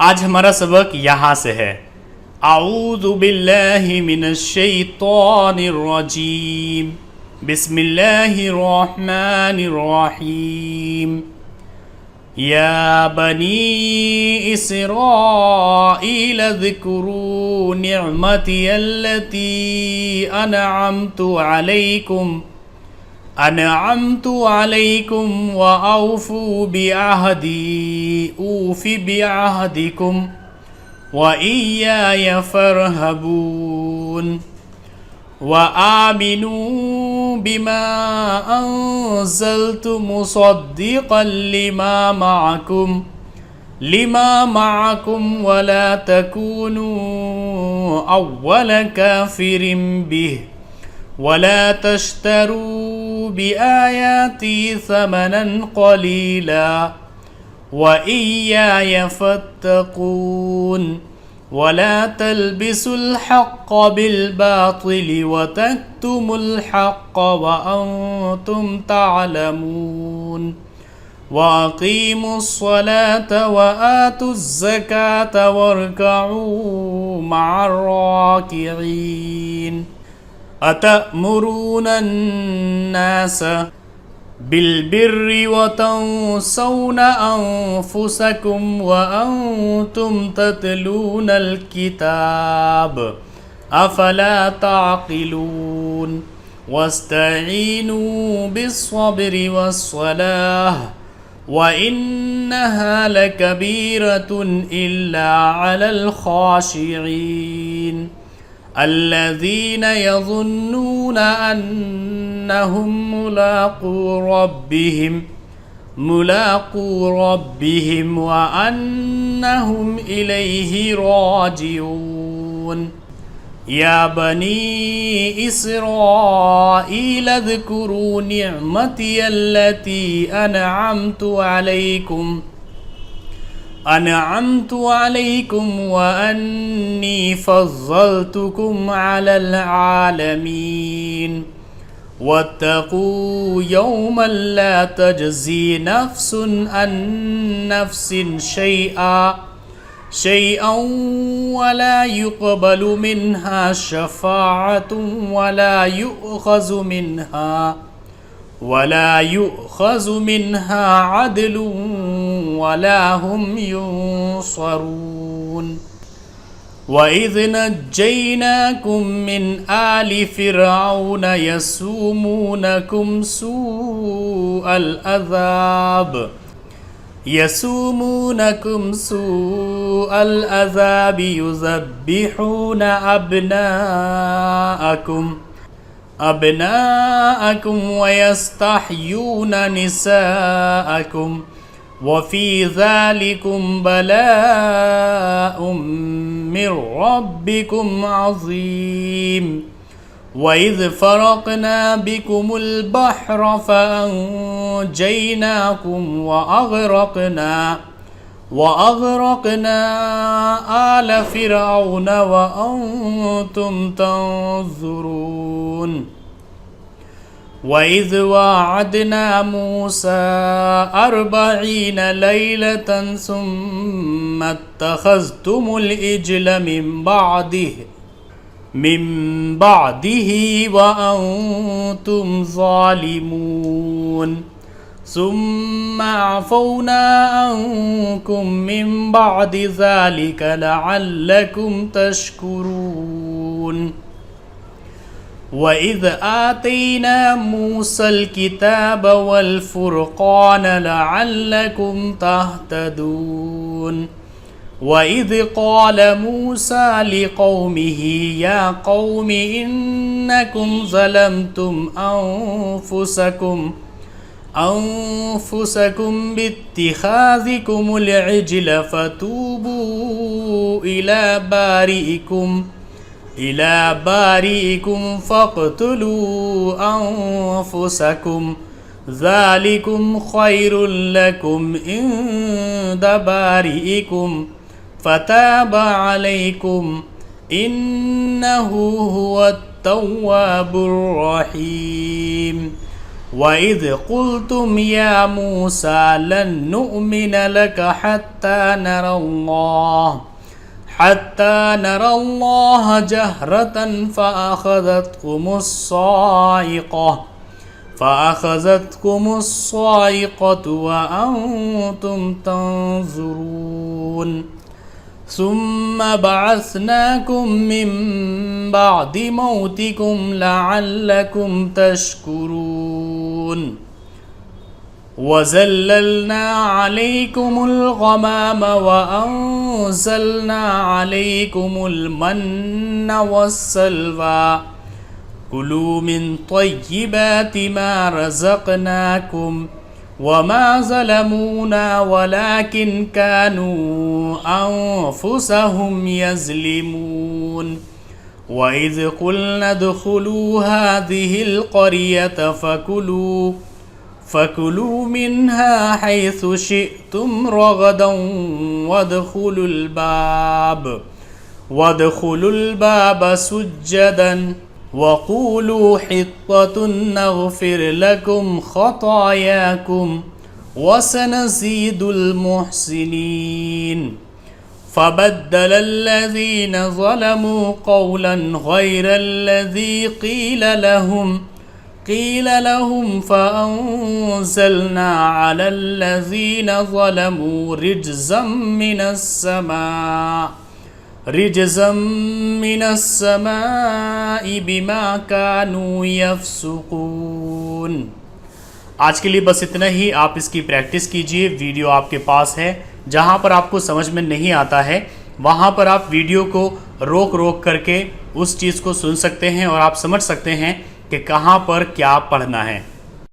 आज हमारा सबक यहाँ से है। आऊज़ु बिल्लाहि मिनश शैतानिर रजीम, बिस्मिल्लाहिर रहमानिर रहीम। या बनी इस्राईल ज़्कुरू निअमती अल्लती अनअमतु अलैकुम व औफू बिअहदी ऊफि बिअहदिकुम व इय्याय फरहबून व आमिनू बिमा अंज़लतु मुसद्दिक़न लिमा मअकुम व ला तकूनू अव्वल काफ़िरिन बिहि वला तश्तरू बिआयाती समनन क़लीला व इय्याय फत्तक़ून वला तल्बिसुल हक़्क़ बिलबातिल व तक्तुमुल हक़्क़ व अंतुम तअलमून व अक़ीमुस्सलात व आतुज़्ज़कात वरकऊ मअर्राकिईन। अतअमुरून अन्नास बिलबिर्रि व तंसौन अंफुसकुम व अंतुम ततलूनल किताब अफला ताक़िलून वस्तईनू बिस्सब्रि वस्सलाह व इन्नहा लकबीरतुन इल्ला अलल ख़ाशिईन الذين يظنون أنهم ملاقو ربهم وأنهم إليه راجعون يا بني إسرائيل اذكروا نعمتي التي أنعمت عليكم وأني فضلتكم على العالمين واتقوا يوما لا تجزي نفس عن نفس شيئا ولا يقبل منها شفاعة ولا يؤخذ منها عدل ولا هم ينصرون وإذ نجيناكم من آل فرعون يسومونكم سوء العذاب يذبحون أبناءكم ويستحيون نساءكم وفي ذلكم بلاء من ربكم عظيم وإذ فرقنا بكم البحر فأنجيناكم وأغرقنا آل فرعون وأنتم تنظرون وإذ واعدنا موسى 40 ليلة ثم اتخذتم العجل من بعده وأنتم ظالمون ثم عفونا عنكم من بعد ذلك لعلكم تشكرون وإذ آتينا موسى الكتاب والفرقان لعلكم تهتدون وإذ قال موسى لقومه يا قوم إنكم ظلمتم أنفسكم باتخاذكم العجل فتوبوا إلى بارئكم فاقتلوا أنفسكم ذلكم خير لكم عند بارئكم فتاب عليكم إنه هو التواب الرحيم वइद कुल्तुम या मूसा लन नुअमिन लक हत्ता नरल्लाह जहरतन फ़अख़ज़तकुमुस्साइक़तु वअन्तुम तंज़ुरून सुम्मा बअसनाकुम मिन बअदि मौतिकुम लअल्लकुम तशकुरून वज़ल्ललना अलैकुमुल गमाम वअंज़लना अलैकुमुल मन्ना वस्सलवा कुलू मिन तय्यिबाति मा रज़क़नाकुम वमा ज़लमूना वलाकिन कानू अन्फुसहुम यज़लिमून वइज़ क़ुल्ना उद्ख़ुलू हाज़िहिल क़रियत फ़कुलू मिन्हा हैसु शिअ्तुम रग़दन वद्ख़ुलुल बाब सुज्जदन वक़ूलू हित्ततुन नग़फ़िर लकुम ख़तायाकुम वसनज़ीदुल मुहसिनीन फ़बद्दलल्लज़ीन ज़लमू क़ौलन ग़ैरल्लज़ी क़ील लहुम फ़अंज़लना अलल्लज़ीन ज़लमू रिज्ज़म मिनस्समाइ बिमा कानू यफ़्सुक़ून। आज के लिए बस इतना ही। आप इसकी प्रैक्टिस कीजिए। वीडियो आपके पास है। जहाँ पर आपको समझ में नहीं आता है वहाँ पर आप वीडियो को रोक करके उस चीज़ को सुन सकते हैं और आप समझ सकते हैं कि कहाँ पर क्या पढ़ना है।